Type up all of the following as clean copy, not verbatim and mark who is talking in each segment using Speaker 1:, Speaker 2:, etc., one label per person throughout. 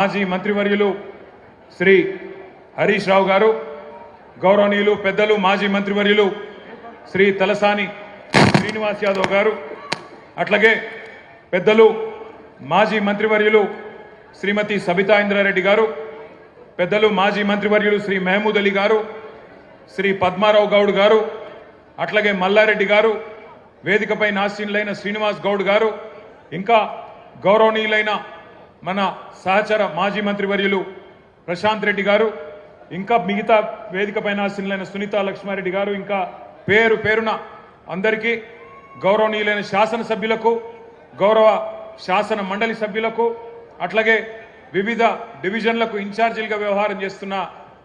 Speaker 1: మాజీ మంత్రివర్యులు శ్రీ హరీష్ రావు గారు, గౌరవనీయులు పెద్దలు మాజీ మంత్రివర్యులు శ్రీ తలసాని శ్రీనివాస్ యాదవ్ గారు, అట్లాగే పెద్దలు మాజీ మంత్రివర్యులు శ్రీమతి సబితా ఇంద్రారెడ్డి గారు, పెద్దలు మాజీ మంత్రివర్యులు శ్రీ మహమూద్ అలీ గారు, శ్రీ పద్మారావు గౌడ్ గారు, అట్లాగే మల్లారెడ్డి గారు, వేదికపై నాశీనులైన శ్రీనివాస్ గౌడ్ గారు, ఇంకా గౌరవనీయులైన మన సహచర మాజీ మంత్రివర్యులు ప్రశాంత్ రెడ్డి గారు, ఇంకా మిగతా వేదికపై నాశీనులైన సునీత లక్ష్మారెడ్డి గారు, ఇంకా పేరు పేరున అందరికీ గౌరవనీయులైన శాసనసభ్యులకు, గౌరవ శాసన మండలి సభ్యులకు, అట్లాగే వివిధ డివిజన్లకు ఇన్ఛార్జీలుగా వ్యవహారం చేస్తున్న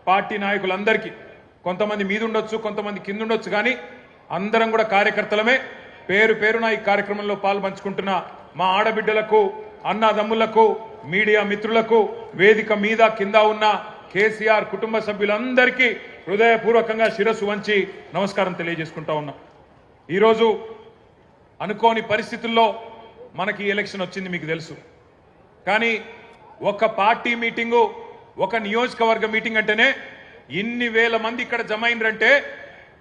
Speaker 1: పార్టీ నాయకులందరికీ, కొంతమంది మీదుండొచ్చు కొంతమంది కిందుండొచ్చు కానీ అందరం కూడా కార్యకర్తలమే. పేరు పేరున ఈ కార్యక్రమంలో పాల్పంచుకుంటున్న మా ఆడబిడ్డలకు, అన్నదమ్ములకు, మీడియా మిత్రులకు, వేదిక మీద కింద ఉన్న కేసీఆర్ కుటుంబ సభ్యులందరికీ హృదయపూర్వకంగా శిరస్సు వంచి నమస్కారం తెలియజేసుకుంటా ఉన్నాం. ఈరోజు అనుకోని పరిస్థితుల్లో మనకి ఎలక్షన్ వచ్చింది, మీకు తెలుసు. కానీ ఒక పార్టీ మీటింగు, ఒక నియోజకవర్గ మీటింగ్ అంటేనే ఇన్ని వేల మంది ఇక్కడ జమ అయినరంటే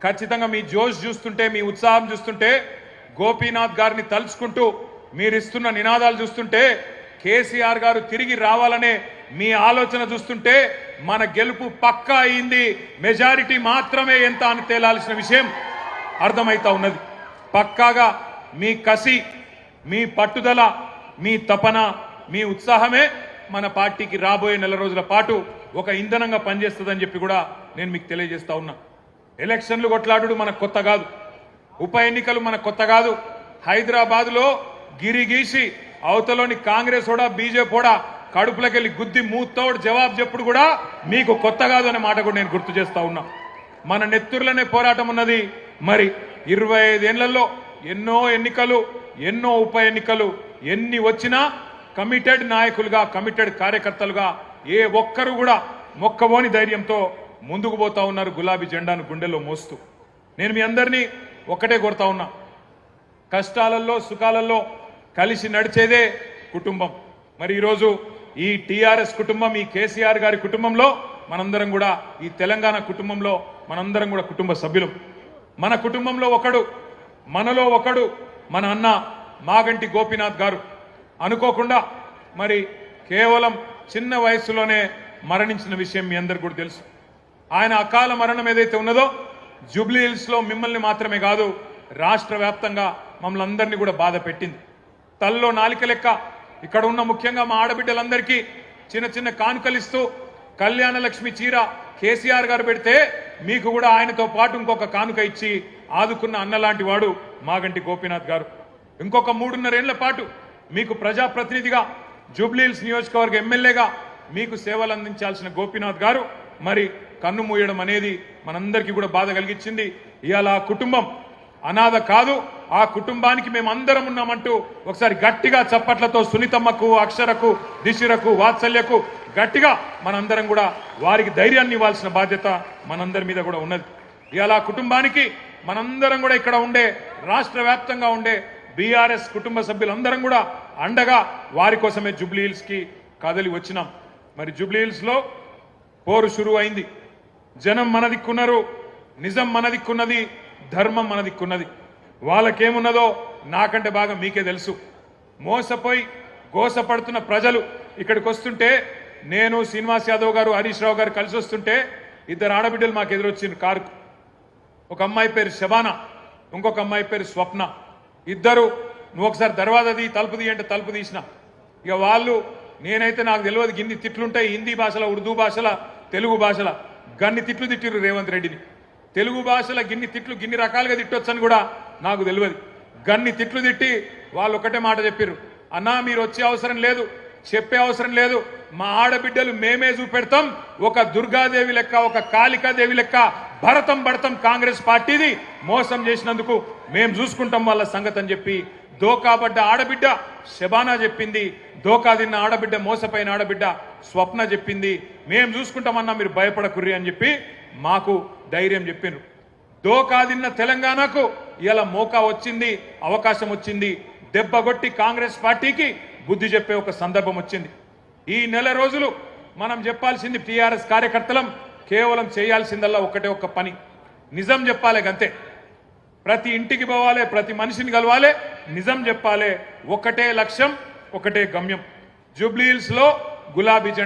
Speaker 1: ఖచ్చితంగా మీ జోష్ చూస్తుంటే, మీ ఉత్సాహం చూస్తుంటే, గోపీనాథ్ గారిని తలుచుకుంటూ మీరు ఇస్తున్న నినాదాలు చూస్తుంటే, కేసీఆర్ గారు తిరిగి రావాలనే మీ ఆలోచన చూస్తుంటే మన గెలుపు పక్కా అయింది. మెజారిటీ మాత్రమే ఎంత అని తేలాల్సిన విషయం అర్థమైతా ఉన్నది. పక్కాగా మీ కసి, మీ పట్టుదల, మీ తపన, మీ ఉత్సాహమే మన పార్టీకి రాబోయే నెల రోజుల పాటు ఒక ఇంధనంగా పనిచేస్తుందని చెప్పి కూడా నేను మీకు తెలియజేస్తా ఉన్నా. ఎలక్షన్లు కొట్లాడు మనకు కొత్త కాదు, ఉప ఎన్నికలు మనకు కొత్త కాదు. హైదరాబాద్లో గిరిగీసి అవతలోని కాంగ్రెస్ కూడా బీజేపీ కూడా కడుపులకెళ్ళి గుద్ది మూతోడు జవాబు చెప్పుడు కూడా మీకు కొత్త కాదు అనే మాట కూడా నేను గుర్తు చేస్తా ఉన్నా. మన నెత్తుర్లనే పోరాటం ఉన్నది. మరి 25 ఏళ్లలో ఎన్నో ఎన్నికలు, ఎన్నో ఉప ఎన్నికలు, ఎన్ని వచ్చినా కమిటెడ్ నాయకులుగా, కమిటెడ్ కార్యకర్తలుగా ఏ ఒక్కరు కూడా మొక్కబోని ధైర్యంతో ముందుకు పోతా ఉన్నారు, గులాబీ జెండాను గుండెల్లో మోస్తూ. నేను మీ అందరినీ ఒక్కటే కోరుతా ఉన్నా, కష్టాలలో సుఖాలలో కలిసి నడిచేదే కుటుంబం. మరి ఈరోజు ఈ టీఆర్ఎస్ కుటుంబం, ఈ కేసీఆర్ గారి కుటుంబంలో మనందరం కూడా, ఈ తెలంగాణ కుటుంబంలో మనందరం కూడా కుటుంబ సభ్యులు. మన కుటుంబంలో ఒకడు, మనలో ఒకడు మన అన్న మాగంటి గోపీనాథ్ గారు అనుకోకుండా మరి కేవలం చిన్న వయసులోనే మరణించిన విషయం మీ అందరికీ కూడా తెలుసు. ఆయన అకాల మరణం ఏదైతే ఉన్నదో జూబ్లీ హిల్స్లో మిమ్మల్ని మాత్రమే కాదు, రాష్ట్ర వ్యాప్తంగా మమ్మల్ని అందరినీ కూడా బాధ పెట్టింది. తల్లో నాలిక లెక్క ఇక్కడ ఉన్న ముఖ్యంగా మా ఆడబిడ్డలందరికీ చిన్న చిన్న కానుకలిస్తూ కళ్యాణ లక్ష్మి చీర కేసీఆర్ గారు పెడితే మీకు కూడా ఆయనతో పాటు ఇంకొక కానుక ఇచ్చి ఆదుకున్న అన్నలాంటి వాడు మాగంటి గోపీనాథ్ గారు. ఇంకొక 3.5 ఏళ్ల పాటు మీకు ప్రజాప్రతినిధిగా, జూబ్లీహిల్స్ నియోజకవర్గ ఎమ్మెల్యేగా మీకు సేవలు అందించాల్సిన గోపీనాథ్ గారు మరి కన్ను మూయడం అనేది మనందరికీ కూడా బాధ కలిగించింది. ఇవాళ ఆ కుటుంబం అనాథ కాదు, ఆ కుటుంబానికి మేమందరం ఉన్నామంటూ ఒకసారి గట్టిగా చప్పట్లతో సునీతమ్మకు, అక్షరకు, దిశిరకు, వాత్సల్యకు గట్టిగా మనందరం కూడా వారికి ధైర్యాన్ని ఇవ్వాల్సిన బాధ్యత మనందరి మీద కూడా ఉన్నది. ఇవాళ ఆ కుటుంబానికి మనందరం కూడా ఇక్కడ ఉండే, రాష్ట్ర వ్యాప్తంగా ఉండే బీఆర్ఎస్ కుటుంబ సభ్యులందరం కూడా అండగా వారి కోసమే జూబ్లీహిల్స్కి కదలి వచ్చినాం. మరి జూబ్లీహిల్స్లో పోరు షురు అయింది. జనం మన దిక్కున్నారు, నిజం మన దిక్కున్నది, ధర్మం మన దిక్కున్నది. వాళ్ళకేమున్నదో నాకంటే బాగా మీకే తెలుసు. మోసపోయి గోసపడుతున్న ప్రజలు ఇక్కడికి వస్తుంటే, నేను శ్రీనివాస్ యాదవ్ గారు, హరీష్ రావు గారు కలిసి వస్తుంటే 2 ఆడబిడ్డలు మాకు ఎదురొచ్చింది కారుకు. ఒక అమ్మాయి పేరు శబానా, ఇంకొక అమ్మాయి పేరు స్వప్న. ఇద్దరు నువ్వు ఒకసారి దర్వాజా తీ, తలుపు తీ అంటే తలుపు తీసిన. ఇక వాళ్ళు, నేనైతే నాకు తెలియదు గిన్ని తిట్లుంటాయి హిందీ భాషలో, ఉర్దూ భాషల, తెలుగు భాషల గన్ని తిట్లు తిట్టిరు రేవంత్ రెడ్డిని. తెలుగు భాషలో గిన్ని తిట్లు గిన్ని రకాలుగా తిట్టొచ్చని కూడా నాకు తెలియదు. గన్ని తిట్లు తిట్టి వాళ్ళు ఒకటే మాట చెప్పారు, అన్నా మీరు వచ్చే అవసరం లేదు, చెప్పే అవసరం లేదు, మా ఆడబిడ్డలు మేమే చూపెడతాం, ఒక దుర్గాదేవి లెక్క, ఒక కాళికాదేవి లెక్క భరతం పడతాం కాంగ్రెస్ పార్టీది, మోసం చేసినందుకు మేము చూసుకుంటాం వాళ్ళ సంగతి అని చెప్పి దోకాబడ్డ ఆడబిడ్డ శబానా చెప్పింది, దోకా తిన్న ఆడబిడ్డ, మోసపోయిన ఆడబిడ్డ స్వప్న చెప్పింది, మేము చూసుకుంటామన్నా మీరు భయపడకుర్రి అని చెప్పి మాకు ధైర్యం చెప్పిండ్రు. దోకా తిన్న తెలంగాణకు ఇలా మోకా వచ్చింది, అవకాశం వచ్చింది. దెబ్బగొట్టి కాంగ్రెస్ పార్టీకి బుద్ధి చెప్పే ఒక సందర్భం వచ్చింది. ఈ నెల రోజులు మనం చెప్పాల్సింది టీఆర్ఎస్ కార్యకర్తలం కేవలం చేయాల్సిందల్లా ఒకటే ఒక్క పని, నిజం చెప్పాలి గంతే. ప్రతి ఇంటికి పోవాలి, ప్రతి మనిషిని కలవాలి, నిజం చెప్పాలి. ఒకటే లక్ష్యం, ఒకటే గమ్యం. జూబ్లీ హిల్స్ లో గులాబీ జెండా